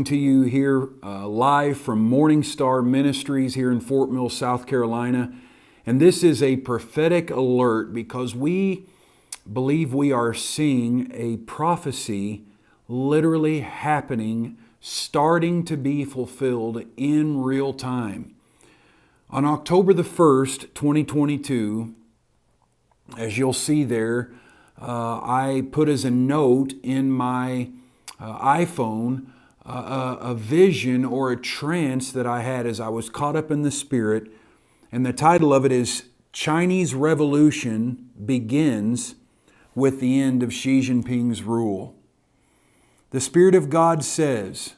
To you here live from Morning Star Ministries here in Fort Mill, South Carolina. And this is a prophetic alert because we believe we are seeing a prophecy literally happening, starting to be fulfilled in real time. On October the 1st, 2022, as you'll see there, I put as a note in my iPhone a vision or a trance that I had as I was caught up in the Spirit. And the title of it is Chinese Revolution Begins with the End of Xi Jinping's Rule. The Spirit of God says,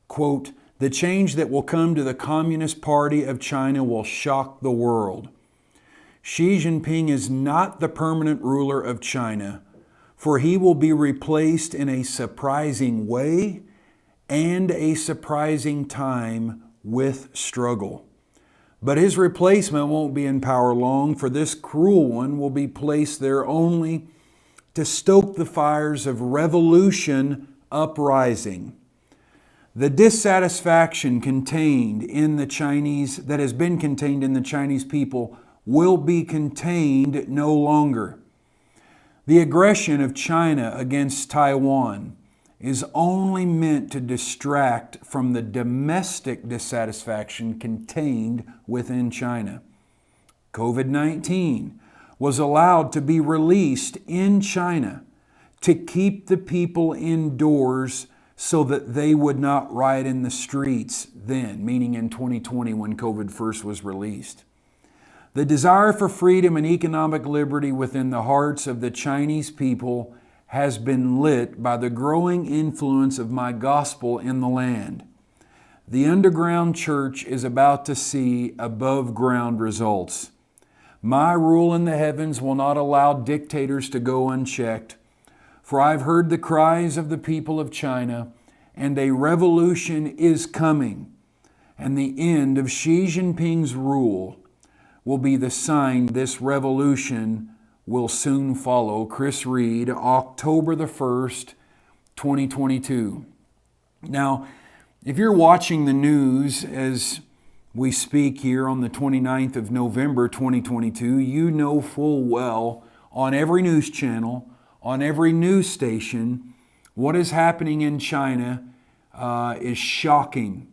quote, "The change that will come to the Communist Party of China will shock the world. Xi Jinping is not the permanent ruler of China, for he will be replaced in a surprising way and a surprising time with struggle. But his replacement won't be in power long, for this cruel one will be placed there only to stoke the fires of revolution uprising. The dissatisfaction contained in the Chinese, that has been contained in the Chinese people, will be contained no longer. The aggression of China against Taiwan is only meant to distract from the domestic dissatisfaction contained within China. COVID-19 was allowed to be released in China to keep the people indoors so that they would not riot in the streets then, meaning in 2020 when COVID first was released. The desire for freedom and economic liberty within the hearts of the Chinese people has been lit by the growing influence of my gospel in the land. The underground church is about to see above ground results. My rule in the heavens will not allow dictators to go unchecked, for I've heard the cries of the people of China, and a revolution is coming, and the end of Xi Jinping's rule will be the sign this revolution will soon follow." Chris Reed, October the 1st, 2022. Now, if you're watching the news as we speak here on the 29th of November, 2022, you know full well on every news channel, on every news station, what is happening in China is shocking.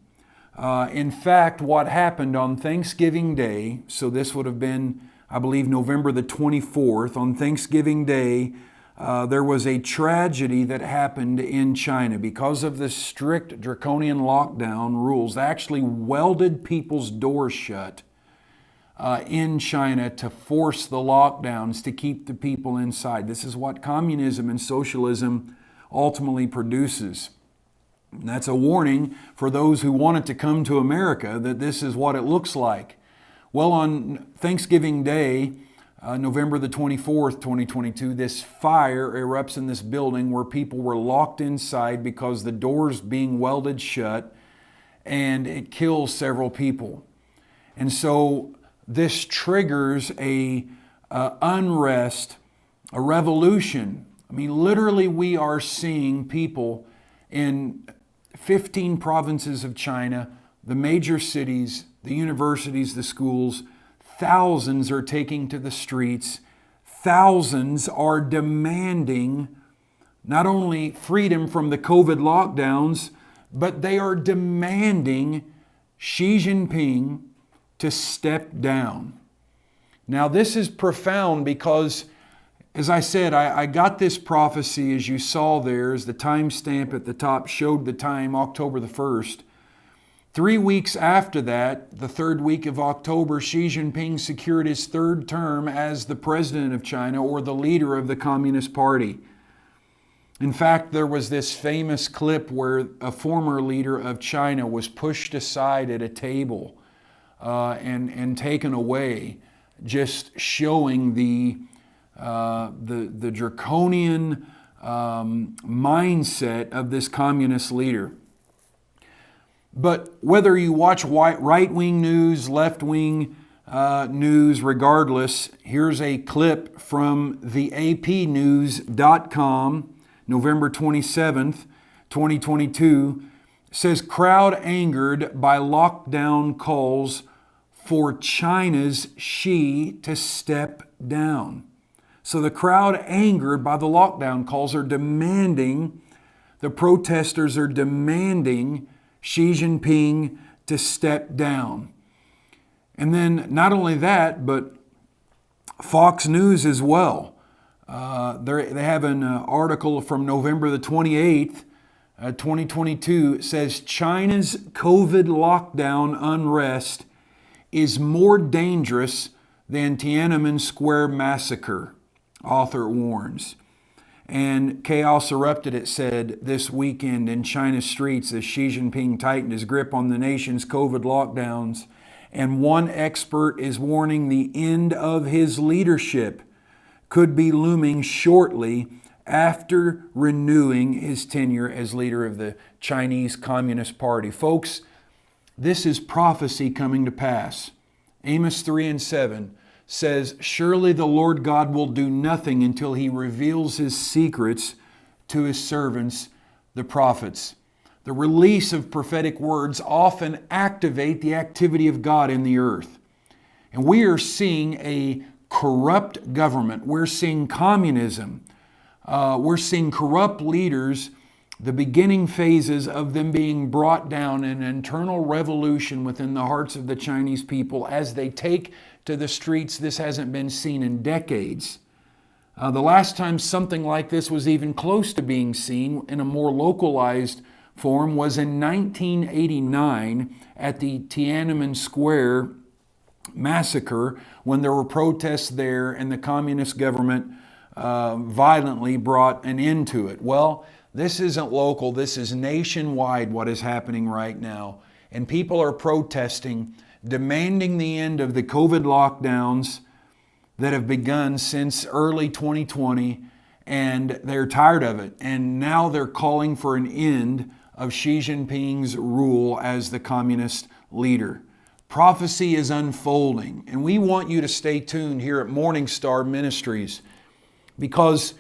In fact, what happened on Thanksgiving Day, so this would have been, I believe, November the 24th, on Thanksgiving Day, there was a tragedy that happened in China. Because of the strict draconian lockdown rules, they actually welded people's doors shut in China to force the lockdowns to keep the people inside. This is what communism and socialism ultimately produces. And that's a warning for those who want it to come to America that this is what it looks like. Well, on Thanksgiving Day, November the 24th, 2022, this fire erupts in this building where people were locked inside because the doors being welded shut, and it kills several people. And so this triggers a unrest, a revolution. I mean, literally we are seeing people in 15 provinces of China, the major cities, the universities, the schools, thousands are taking to the streets. Thousands are demanding not only freedom from the COVID lockdowns, but they are demanding Xi Jinping to step down. Now, this is profound because, as I said, I got this prophecy, as you saw there, as the timestamp at the top showed the time, October the 1st. 3 weeks after that, the third week of October, Xi Jinping secured his third term as the president of China, or the leader of the Communist Party. In fact, there was this famous clip where a former leader of China was pushed aside at a table and taken away, just showing the draconian mindset of this communist leader. But whether you watch right-wing news, left-wing news, regardless, here's a clip from the APnews.com, November 27th, 2022. says crowd angered by lockdown calls for China's Xi to step down. So the crowd angered by the lockdown calls are demanding, the protesters are demanding Xi Jinping to step down. And then not only that, but Fox News as well. They have an article from November the 28th, 2022. It says China's COVID lockdown unrest is more dangerous than Tiananmen Square massacre, author warns. And chaos erupted, it said, this weekend in China's streets as Xi Jinping tightened his grip on the nation's COVID lockdowns. And one expert is warning the end of his leadership could be looming shortly after renewing his tenure as leader of the Chinese Communist Party. Folks, this is prophecy coming to pass. Amos 3:7 says, surely the Lord God will do nothing until he reveals his secrets to his servants, the prophets. The release of prophetic words often activate the activity of God in the earth. And we are seeing a corrupt government. We're seeing communism. We're seeing corrupt leaders, the beginning phases of them being brought down, an internal revolution within the hearts of the Chinese people as they take to the streets. This hasn't been seen in decades. The last time something like this was even close to being seen in a more localized form was in 1989 at the Tiananmen Square massacre, when there were protests there and the communist government violently brought an end to it. Well, this isn't local, this is nationwide what is happening right now. And people are protesting, demanding the end of the COVID lockdowns that have begun since early 2020, and they're tired of it. And now they're calling for an end of Xi Jinping's rule as the communist leader. Prophecy is unfolding, and we want you to stay tuned here at Morning Star Ministries because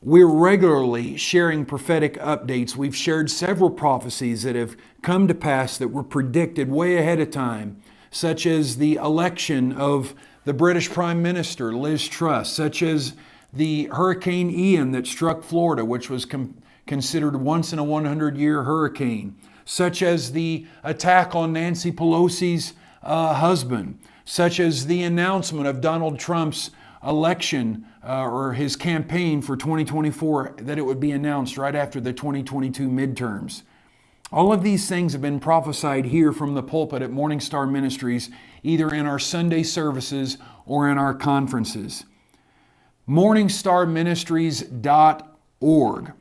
we're regularly sharing prophetic updates. We've shared several prophecies that have come to pass that were predicted way ahead of time, such as the election of the British Prime Minister, Liz Truss, such as the Hurricane Ian that struck Florida, which was considered once in a 100-year hurricane, such as the attack on Nancy Pelosi's husband, such as the announcement of Donald Trump's election or his campaign for 2024, that it would be announced right after the 2022 midterms. All of these things have been prophesied here from the pulpit at Morning Star Ministries, either in our Sunday services or in our conferences. morningstarministries.org.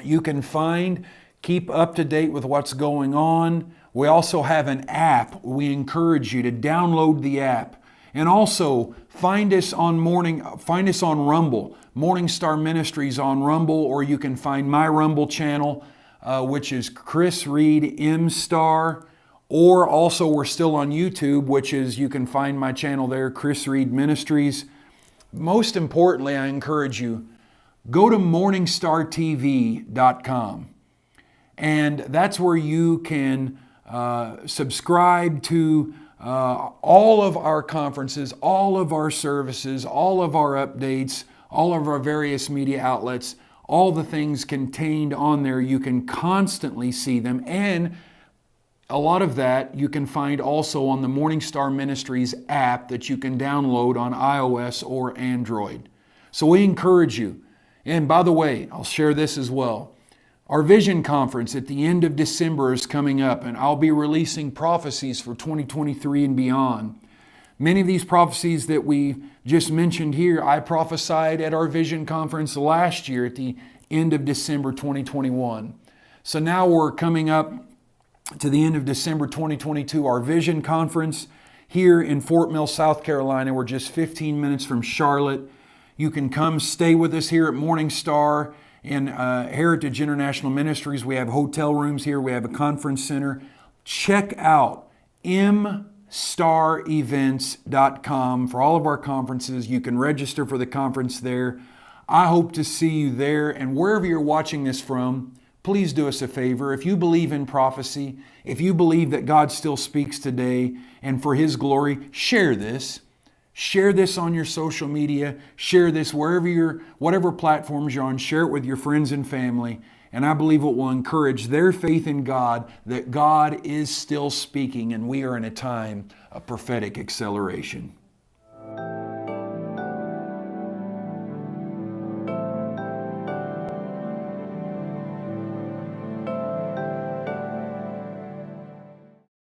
You can keep up to date with what's going on. We also have an app. We encourage you to download the app. And also find us on Rumble, Morning Star Ministries on Rumble, or you can find my Rumble channel, which is Chris Reed M Star, or also we're still on YouTube, which is, you can find my channel there, Chris Reed Ministries. Most importantly, I encourage you, go to morningstartv.com, and that's where you can subscribe to all of our conferences, all of our services, all of our updates, all of our various media outlets, all the things contained on there. You can constantly see them, and a lot of that you can find also on the Morning Star Ministries app that you can download on iOS or Android. So we encourage you. And by the way, I'll share this as well. Our Vision Conference at the end of December is coming up, and I'll be releasing prophecies for 2023 and beyond. Many of these prophecies that we just mentioned here, I prophesied at our Vision Conference last year at the end of December 2021. So now we're coming up to the end of December 2022, our Vision Conference here in Fort Mill, South Carolina. We're just 15 minutes from Charlotte. You can come stay with us here at Morning Star in Heritage International Ministries. We have hotel rooms here. We have a conference center. Check out mstarevents.com for all of our conferences. You can register for the conference there. I hope to see you there. And wherever you're watching this from, please do us a favor. If you believe in prophecy, if you believe that God still speaks today and for His glory, share this. Share this on your social media. Share this whatever platforms you're on. Share it with your friends and family. And I believe it will encourage their faith in God, that God is still speaking and we are in a time of prophetic acceleration.